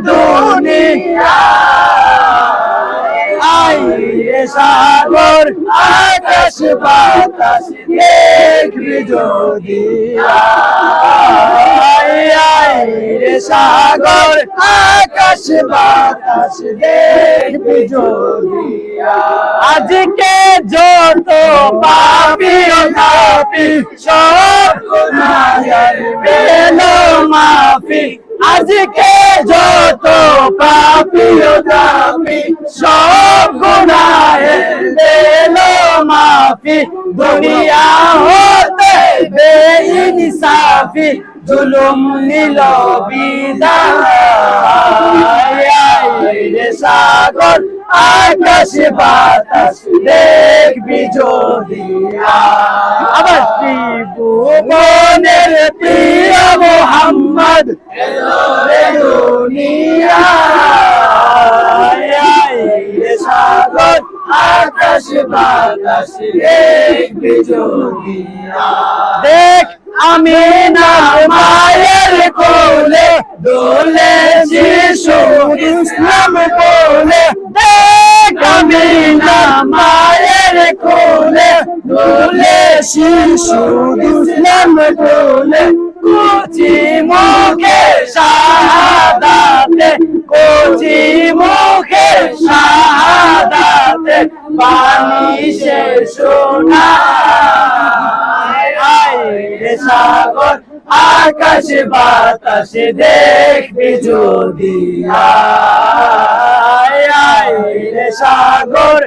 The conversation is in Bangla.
দুনিয়া আয় রে সাগর আকাশ বাতাস দেখবি যদি আয় রে সাগর আকাশ বাতাস দেখবি যদি আজকে যত পাপি ও তাপি সব গুনাহের পেলো মাফি আজকে যত পাপি ও তাপি সব গুনাহের পেলো মাফি দুনিয়া হতে বেইনসাফি জুলুম নিল বিদায় রে সাগর আকাশ বাতাস দেখবি যদি আবার ত্রিভুবনের প্রিয় মোহাম্মদ এলো রে দুনিয়ায় রে সাগর আকাশ বাতাস দেখবি যদি দেখ আমিনা মায়ের কোলে দোলে শিশু ইসলাম বলে দেখ আমিনা মায়ের কোলে দোলে শিশু ইসলাম বলে কুচি মুখে শাহাদাতে কুচি মুখে শাহাদাতে পানি সে সোনা সাগর আকাশ বাতাস দেখবি যদি আয় রে সাগর